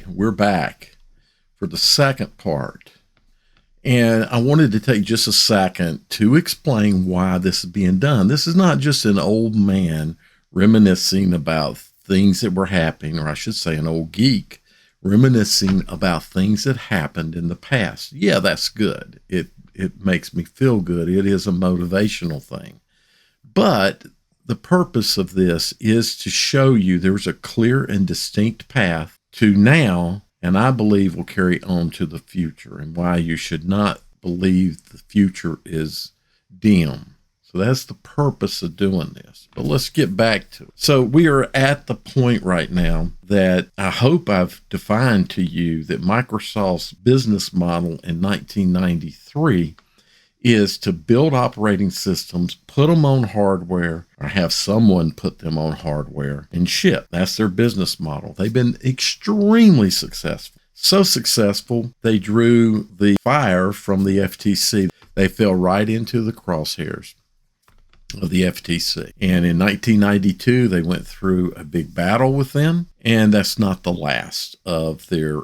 we're back for the second part. And I wanted to take just a second to explain why this is being done. This is not just an old man reminiscing about things that were happening, or I should say an old geek reminiscing about things that happened in the past. Yeah, that's good. It makes me feel good. It is a motivational thing. But the purpose of this is to show you there's a clear and distinct path to now, and I believe will carry on to the future, and why you should not believe the future is dim. So that's the purpose of doing this. But let's get back to it. So we are at the point right now that I hope I've defined to you that Microsoft's business model in 1993 is to build operating systems, put them on hardware, or have someone put them on hardware and ship. That's their business model. They've been extremely successful. So successful, they drew the fire from the FTC. They fell right into the crosshairs of the FTC. And in 1992, they went through a big battle with them. And that's not the last of their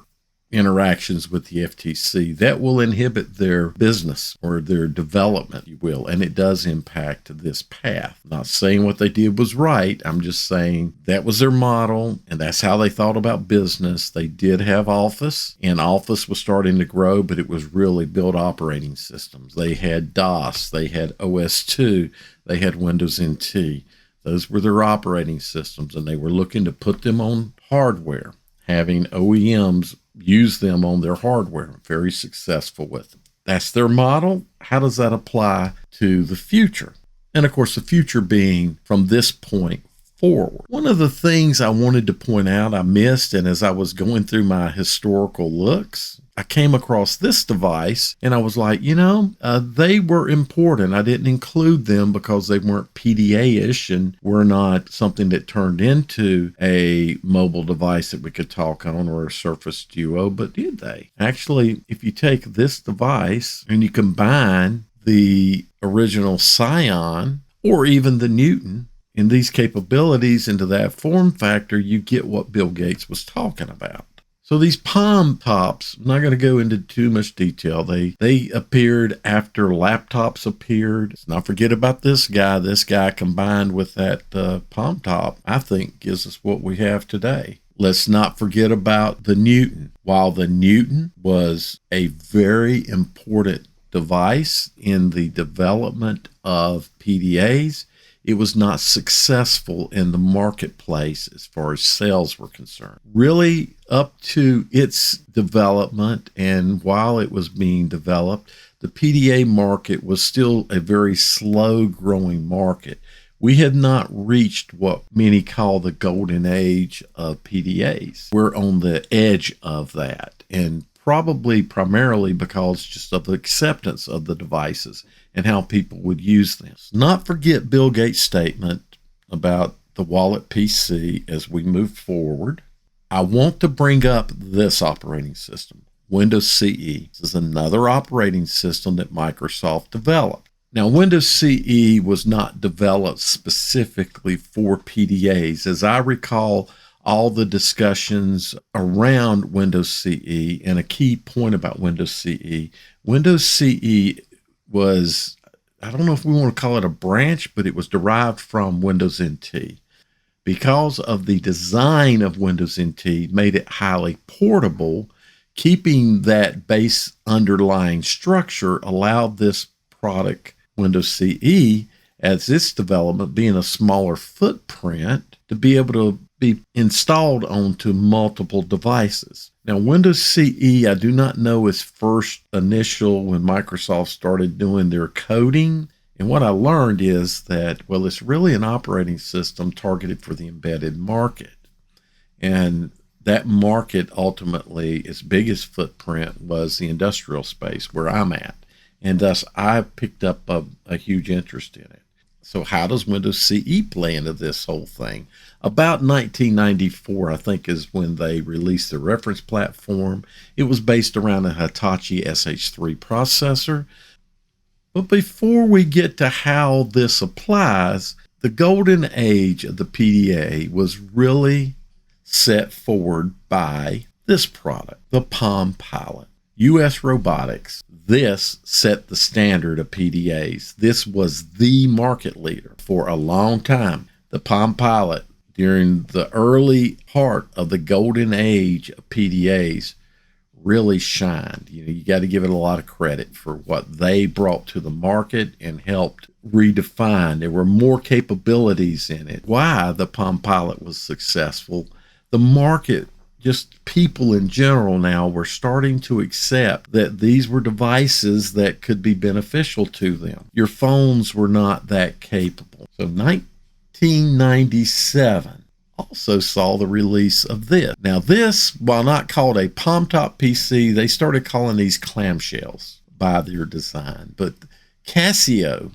interactions with the FTC. That will inhibit their business or their development, you will, and it does impact this path. I'm not saying what they did was right. I'm just saying that was their model, and that's how they thought about business. They did have Office, and Office was starting to grow, but it was really build operating systems. They had DOS, they had OS2, they had Windows NT. Those were their operating systems, and they were looking to put them on hardware, having OEMs use them on their hardware. Very successful with them. That's their model. How does that apply to the future? And of course, the future being from this point forward. One of the things I wanted to point out I missed, and as I was going through my historical looks, I came across this device and I was like, they were important. I didn't include them because they weren't PDA-ish and were not something that turned into a mobile device that we could talk on or a Surface Duo, but did they? Actually, if you take this device and you combine the original Scion or even the Newton in these capabilities into that form factor, you get what Bill Gates was talking about. So these Palm tops, I'm not going to go into too much detail. They appeared after laptops appeared. Let's not forget about this guy. This guy combined with that Palm top, I think, gives us what we have today. Let's not forget about the Newton. While the Newton was a very important device in the development of PDAs, it was not successful in the marketplace as far as sales were concerned. Really, up to its development, and while it was being developed, the PDA market was still a very slow-growing market. We had not reached what many call the golden age of PDAs. We're on the edge of that, and probably primarily because just of the acceptance of the devices and how people would use them. Not forget Bill Gates' statement about the wallet PC as we move forward. I want to bring up this operating system, Windows CE. This is another operating system that Microsoft developed. Now, Windows CE was not developed specifically for PDAs. As I recall, all the discussions around Windows CE, and a key point about Windows CE was, I don't know if we want to call it a branch, but it was derived from Windows NT. Because of the design of Windows NT, made it highly portable, keeping that base underlying structure allowed this product, Windows CE, as its development being a smaller footprint, to be able to be installed onto multiple devices. Now, Windows CE, I do not know its first initial when Microsoft started doing their coding. And what I learned is that, well, it's really an operating system targeted for the embedded market. And that market ultimately, its biggest footprint was the industrial space where I'm at. And thus, I picked up a huge interest in it. So how does Windows CE play into this whole thing? About 1994, I think, is when they released the reference platform. It was based around a Hitachi SH3 processor. But before we get to how this applies, the golden age of the PDA was really set forward by this product, the Palm Pilot. U.S. Robotics, this set the standard of PDAs. This was the market leader for a long time. The Palm Pilot, during the early part of the golden age of PDAs, really shined. You got to give it a lot of credit for what they brought to the market and helped redefine. There were more capabilities in it. Why the Palm Pilot was successful, the market, just people in general now were starting to accept that these were devices that could be beneficial to them. Your phones were not that capable. So 1997 also saw the release of this. Now this, while not called a palm top PC, they started calling these clamshells by their design. But Casio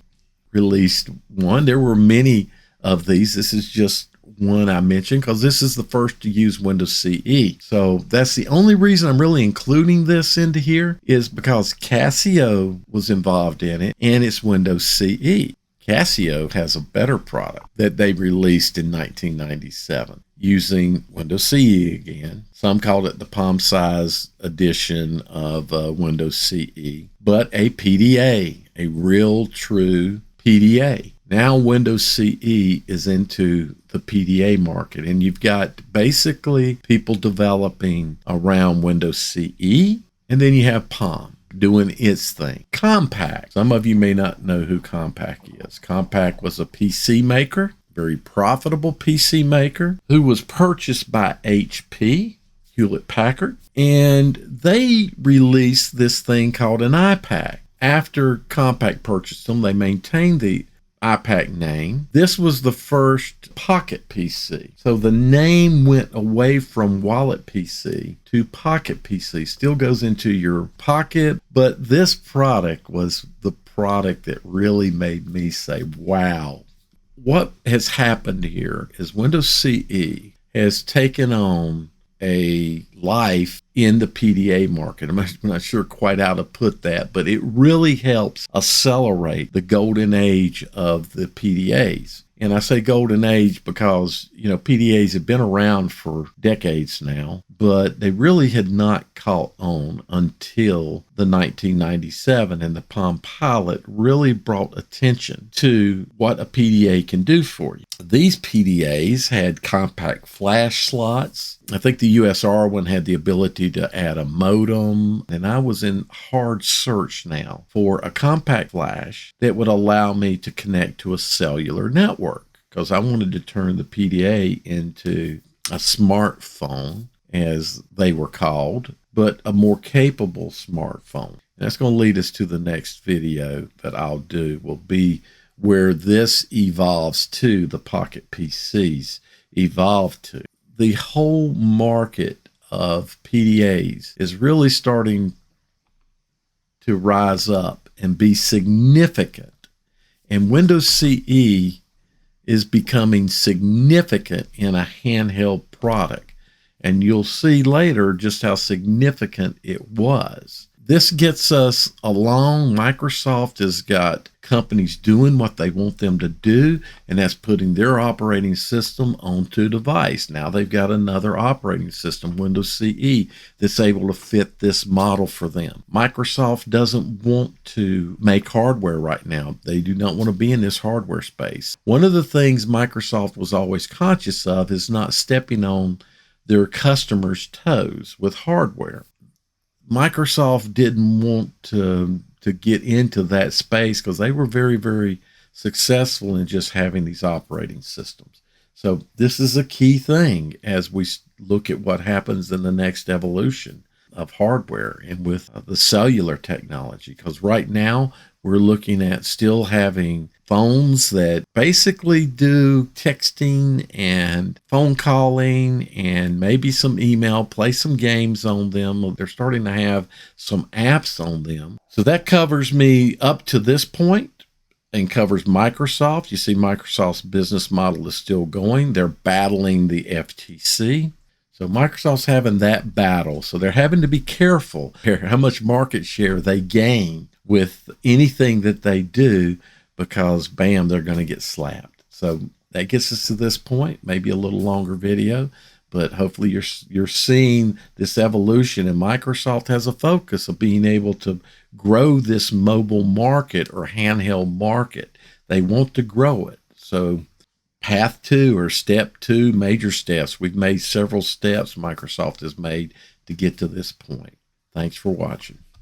released one. There were many of these. This is just one I mentioned because this is the first to use Windows CE. So that's the only reason I'm really including this into here, is because Casio was involved in it and it's Windows CE. Casio has a better product that they released in 1997 using Windows CE again. Some called it the palm size edition of Windows CE, but a PDA, a real true PDA. Now Windows CE is into the PDA market, and you've got basically people developing around Windows CE, and then you have Palm doing its thing. Compaq. Some of you may not know who Compaq is. Compaq was a PC maker, very profitable PC maker, who was purchased by HP, Hewlett Packard, and they released this thing called an iPad. After Compaq purchased them, they maintained the iPad name. This was the first pocket PC. So the name went away from wallet PC to pocket PC. Still goes into your pocket, but this product was the product that really made me say, wow. What has happened here is Windows CE has taken on a life in the PDA market. I'm not sure quite how to put that, but it really helps accelerate the golden age of the PDAs. And I say golden age because, PDAs have been around for decades now, but they really had not caught on until the 1997, and the Palm Pilot really brought attention to what a PDA can do for you. These PDAs had compact flash slots. I think the USR one had the ability to add a modem, and I was in hard search now for a compact flash that would allow me to connect to a cellular network, because I wanted to turn the PDA into a smartphone, as they were called, but a more capable smartphone. And that's going to lead us to the next video that I'll do, will be where this evolves to, the pocket PCs evolve to. The whole market of PDAs is really starting to rise up and be significant. And Windows CE is becoming significant in a handheld product. And you'll see later just how significant it was. This gets us along. Microsoft has got companies doing what they want them to do, and that's putting their operating system onto device. Now they've got another operating system, Windows CE, that's able to fit this model for them. Microsoft doesn't want to make hardware right now. They do not want to be in this hardware space. One of the things Microsoft was always conscious of is not stepping on their customers' toes with hardware. Microsoft didn't want to get into that space because they were very, very successful in just having these operating systems. So this is a key thing as we look at what happens in the next evolution of hardware and with the cellular technology, because right now we're looking at still having phones that basically do texting and phone calling and maybe some email, play some games on them. They're starting to have some apps on them. So that covers me up to this point and covers Microsoft. You see Microsoft's business model is still going. They're battling the FTC. So Microsoft's having that battle. So they're having to be careful how much market share they gain with anything that they do, because bam, they're going to get slapped. So that gets us to this point, maybe a little longer video, but hopefully you're seeing this evolution, and Microsoft has a focus of being able to grow this mobile market or handheld market. They want to grow it. So path two or step two, major steps. We've made several steps Microsoft has made to get to this point. Thanks for watching.